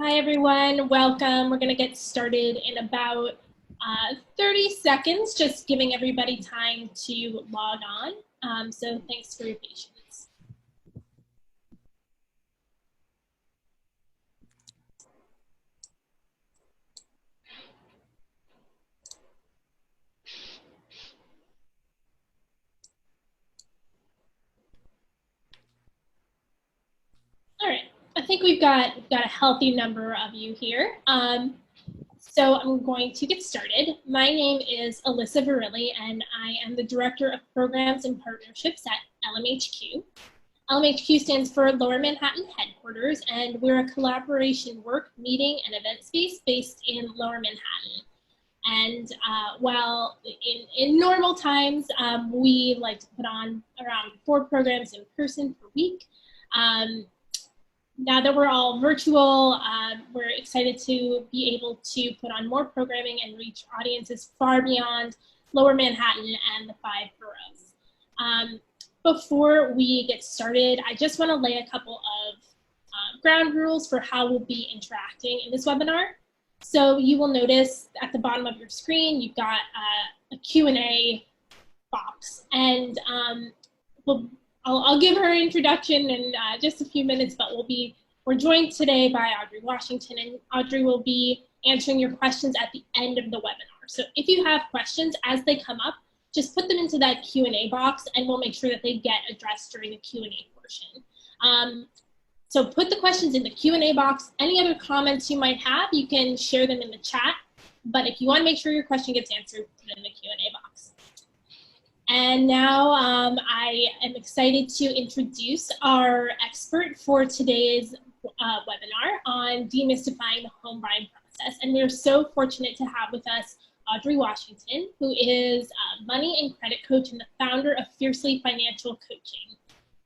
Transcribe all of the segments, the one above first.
Hi everyone, welcome. We're going to get started in about 30 seconds, just giving everybody time to log on. So thanks for your patience. All right, I think we've got a healthy number of you here. So I'm going to get started. My name is Alyssa Virilli, and I am the Director of Programs and Partnerships at LMHQ. LMHQ stands for Lower Manhattan Headquarters, and we're a collaboration work, meeting, and event space based in Lower Manhattan. And while in normal times, we like to put on around 4 programs in person per week. Now that we're all virtual, we're excited to be able to put on more programming and reach audiences far beyond Lower Manhattan and the 5 boroughs. Before we get started, I just want to lay a couple of ground rules for how we'll be interacting in this webinar. So you will notice at the bottom of your screen, you've got a Q&A box. And I'll give her an introduction in just a few minutes, but we're joined today by Audrey Washington, and Audrey will be answering your questions at the end of the webinar. So if you have questions as they come up, just put them into that Q&A box and we'll make sure that they get addressed during the Q&A portion. So put the questions in the Q&A box. Any other comments you might have, you can share them in the chat. But if you want to make sure your question gets answered, put it in the Q&A box. And now I am excited to introduce our expert for today's webinar on demystifying the home buying process. And we're so fortunate to have with us Audrey Washington, who is a money and credit coach and the founder of Fiercely Financial Coaching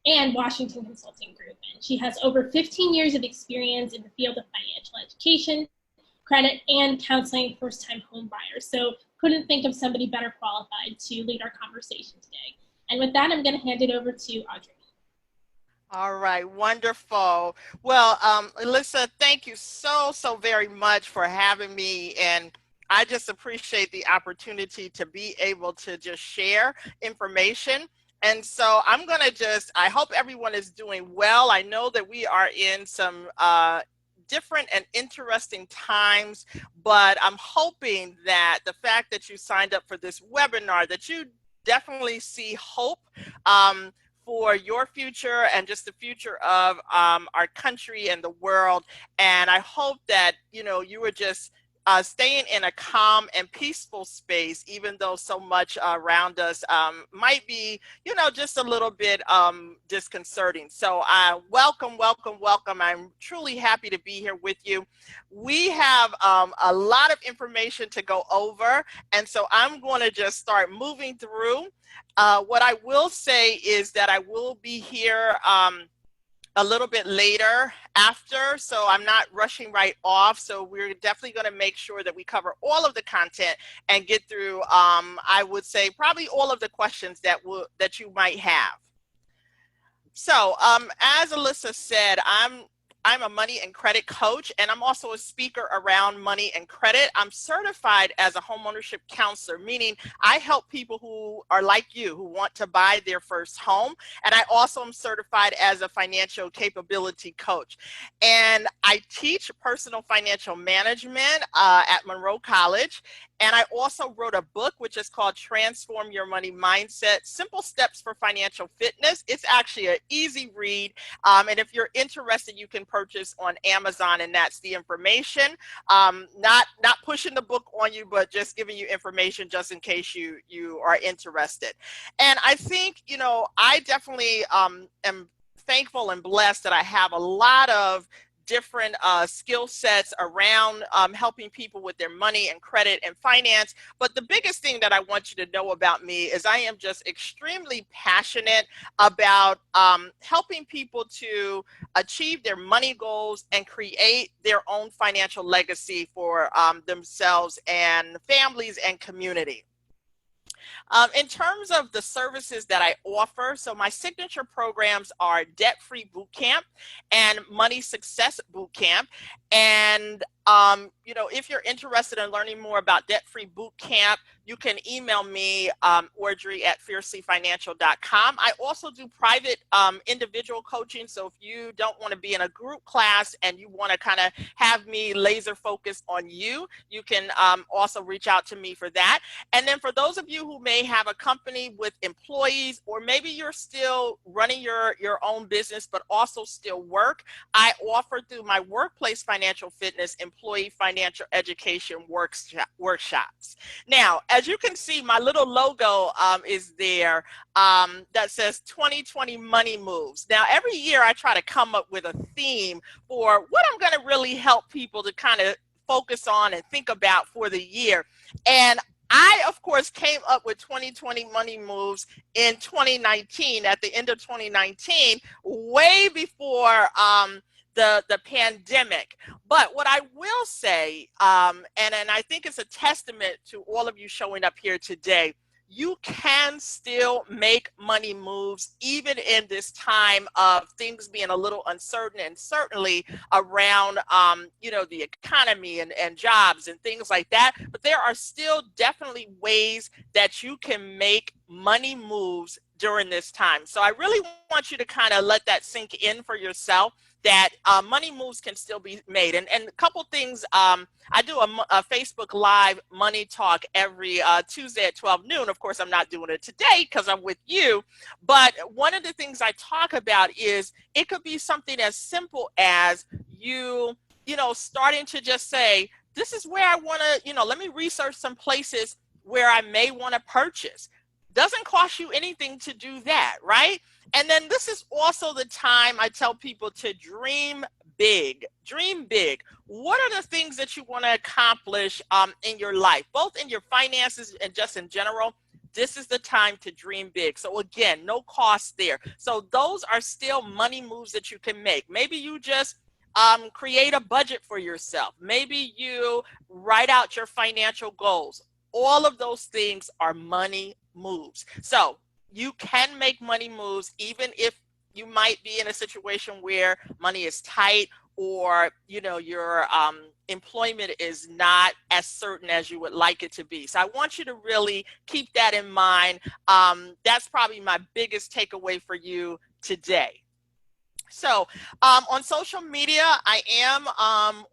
and Washington Consulting Group. And she has over 15 years of experience in the field of financial education, credit, and counseling first-time home buyers. So couldn't think of somebody better qualified to lead our conversation today. And with that, I'm going to hand it over to Audrey. All right, wonderful. Well, Alyssa, thank you so very much for having me, and I just appreciate the opportunity to be able to just share information. And so I'm going to I hope everyone is doing well. I know that we are in some different and interesting times, but I'm hoping that the fact that you signed up for this webinar, that you definitely see hope for your future and just the future of our country and the world. And I hope that, you were just staying in a calm and peaceful space, even though so much around us might be, just a little bit disconcerting. So welcome. I'm truly happy to be here with you. We have a lot of information to go over, and so I'm going to just start moving through. What I will say is that I will be here a little bit later after, so I'm not rushing right off. So we're definitely going to make sure that we cover all of the content and get through, I would say, probably all of the questions that you might have. So as Alyssa said, I'm a money and credit coach, and I'm also a speaker around money and credit. I'm certified as a homeownership counselor, meaning I help people who are like you, who want to buy their first home. And I also am certified as a financial capability coach. And I teach personal financial management at Monroe College. And I also wrote a book, which is called Transform Your Money Mindset, Simple Steps for Financial Fitness. It's actually an easy read. And if you're interested, you can purchase on Amazon, and that's the information. Not pushing the book on you, but just giving you information just in case you are interested. And I think, I definitely am thankful and blessed that I have a lot of different skill sets around helping people with their money and credit and finance. But the biggest thing that I want you to know about me is I am just extremely passionate about helping people to achieve their money goals and create their own financial legacy for themselves and families and community. In terms of the services that I offer, so my signature programs are Debt-Free Bootcamp and Money Success Bootcamp. And, you know, if you're interested in learning more about Debt-Free Bootcamp, you can email me, Audrey at fiercelyfinancial.com. I also do private individual coaching. So if you don't want to be in a group class and you want to kind of have me laser focused on you, you can also reach out to me for that. And then for those of you who may have a company with employees, or maybe you're still running your own business, but also still work, I offer through my Workplace Financial Fitness Employee Financial Education workshops. Now, as you can see, my little logo is there that says 2020 Money Moves. Now, every year I try to come up with a theme for what I'm going to really help people to kind of focus on and think about for the year. And I, of course, came up with 2020 Money Moves in 2019, at the end of 2019, way before the pandemic. But what I will say, and I think it's a testament to all of you showing up here today, you can still make money moves even in this time of things being a little uncertain, and certainly around you know, the economy and jobs and things like that. But there are still definitely ways that you can make money moves during this time. So I really want you to kind of let that sink in for yourself, that money moves can still be made. And a couple things, I do a Facebook Live Money Talk every Tuesday at 12 noon. Of course, I'm not doing it today because I'm with you. But one of the things I talk about is it could be something as simple as you know, starting to just say, this is where I want to, you know, let me research some places where I may want to purchase. Doesn't cost you anything to do that, right? And then this is also the time I tell people to dream big. Dream big. What are the things that you want to accomplish in your life, both in your finances and just in general? This is the time to dream big. So again, no cost there. So those are still money moves that you can make. Maybe you just create a budget for yourself. Maybe you write out your financial goals. All of those things are money moves. So you can make money moves even if you might be in a situation where money is tight, or you know, your employment is not as certain as you would like it to be. So I want you to really keep that in mind. That's probably my biggest takeaway for you today. So on social media, I am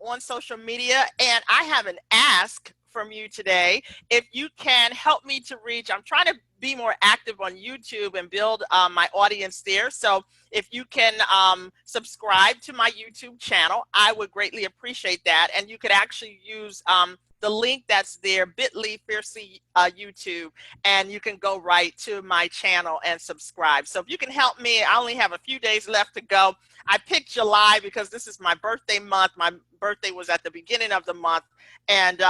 on social media, and I have an ask from you today. If you can help me to reach, I'm trying to be more active on YouTube and build my audience there. So if you can subscribe to my YouTube channel, I would greatly appreciate that. And you could actually use the link that's there, bit.ly Fiercely YouTube, and you can go right to my channel and subscribe. So if you can help me, I only have a few days left to go. I picked July because this is my birthday month. My birthday was at the beginning of the month, and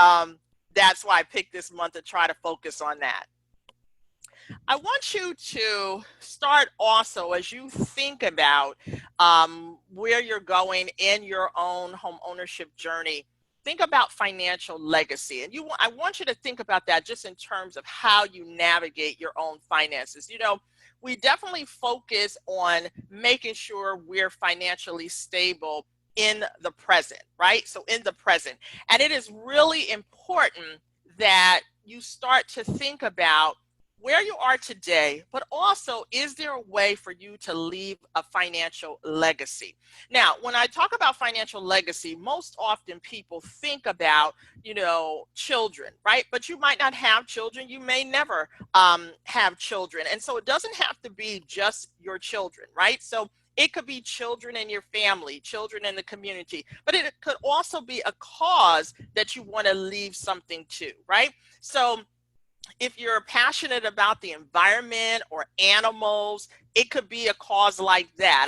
that's why I picked this month to try to focus on that. I want you to start also, as you think about where you're going in your own home ownership journey, think about financial legacy. And I want you to think about that just in terms of how you navigate your own finances. You know, we definitely focus on making sure we're financially stable in the present, right? So in the present. And it is really important that you start to think about where you are today, but also, is there a way for you to leave a financial legacy? Now, when I talk about financial legacy, most often people think about, you know, children, right? But you might not have children. You may never have children. And so it doesn't have to be just your children, right? So it could be children in your family, children in the community, but it could also be a cause that you want to leave something to, right? So if you're passionate about the environment or animals, it could be a cause like that.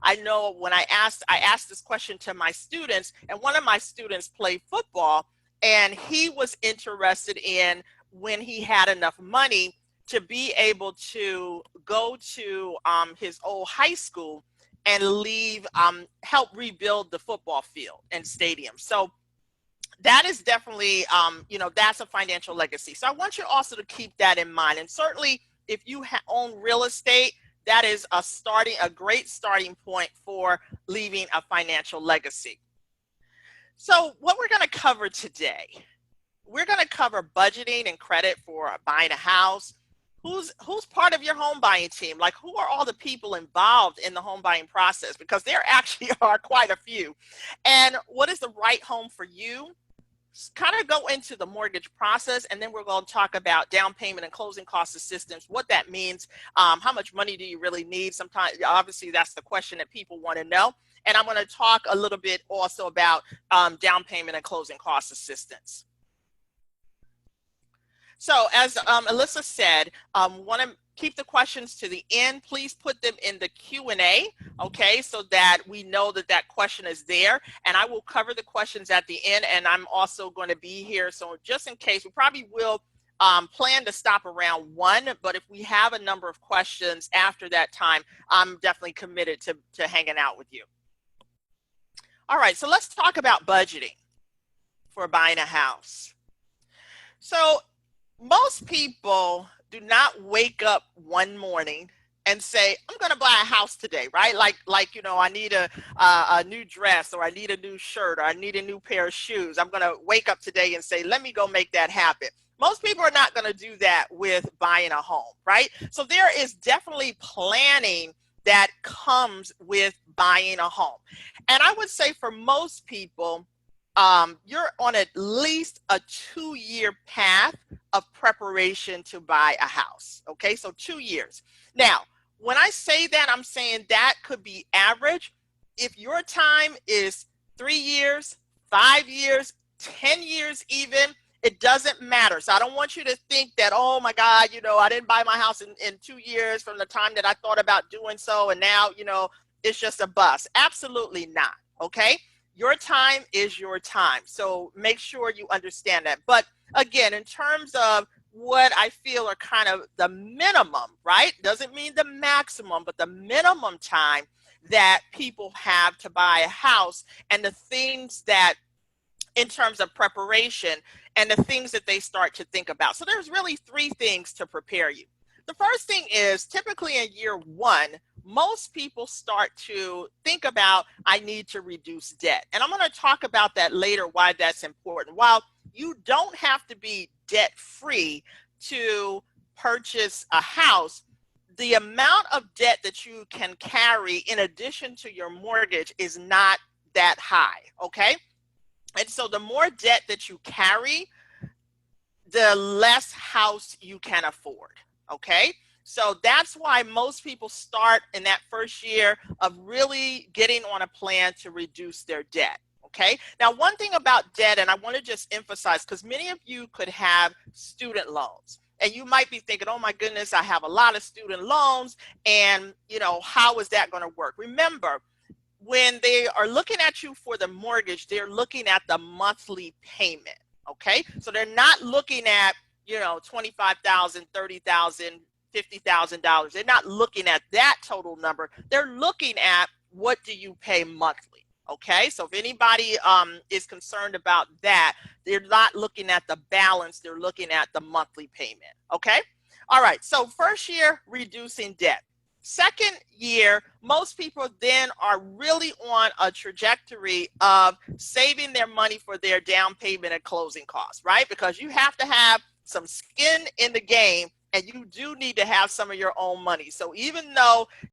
I know when I asked this question to my students, and one of my students played football, and he was interested in, when he had enough money, to be able to go to his old high school and leave, help rebuild the football field and stadium. So that is definitely, that's a financial legacy. So I want you also to keep that in mind. And certainly if you own real estate, that is a great starting point for leaving a financial legacy. So what we're going to cover today, we're going to cover budgeting and credit for buying a house. Who's part of your home buying team? Like, who are all the people involved in the home buying process? Because there actually are quite a few. And what is the right home for you? Kind of go into the mortgage process, and then we're going to talk about down payment and closing cost assistance, what that means, how much money do you really need? Sometimes, obviously, that's the question that people want to know. And I'm going to talk a little bit also about down payment and closing cost assistance. So as Alyssa said, want to keep the questions to the end. Please put them in the Q&A, okay, so that we know that that question is there. And I will cover the questions at the end, and I'm also going to be here. So just in case, we probably will plan to stop around 1, but if we have a number of questions after that time, I'm definitely committed to hanging out with you. All right, so let's talk about budgeting for buying a house. So most people do not wake up one morning and say, I'm going to buy a house today, right? Like, I need a new dress, or I need a new shirt, or I need a new pair of shoes. I'm going to wake up today and say, let me go make that happen. Most people are not going to do that with buying a home, right? So there is definitely planning that comes with buying a home. And I would say for most people, you're on at least a 2-year path of preparation to buy a house. Okay, so 2 years. Now, when I say that, I'm saying that could be average. If your time is 3 years, 5 years, 10 years even, it doesn't matter. So I don't want you to think that, oh my God, I didn't buy my house in 2 years from the time that I thought about doing so, and now, it's just a bust. Absolutely not. Okay. Your time is your time. So make sure you understand that. But again, in terms of what I feel are kind of the minimum, right? Doesn't mean the maximum, but the minimum time that people have to buy a house, and the things that, in terms of preparation, and the things that they start to think about. So there's really 3 things to prepare you. The first thing is, typically in year 1, most people start to think about, I need to reduce debt. And I'm going to talk about that later, why that's important. While you don't have to be debt free to purchase a house, the amount of debt that you can carry in addition to your mortgage is not that high. Okay. And so the more debt that you carry, the less house you can afford. Okay. So that's why most people start in that first year of really getting on a plan to reduce their debt. Okay. Now, one thing about debt, and I want to just emphasize, because many of you could have student loans, and you might be thinking, oh my goodness, I have a lot of student loans, and how is that going to work? Remember, when they are looking at you for the mortgage, they're looking at the monthly payment. Okay. So they're not looking at, $25,000, $30,000, $50,000. They're not looking at that total number. They're looking at, what do you pay monthly? Okay. So if anybody is concerned about that, they're not looking at the balance. They're looking at the monthly payment. Okay. All right. So first year, reducing debt. Second year, most people then are really on a trajectory of saving their money for their down payment and closing costs, right? Because you have to have some skin in the game, and you do need to have some of your own money. So even though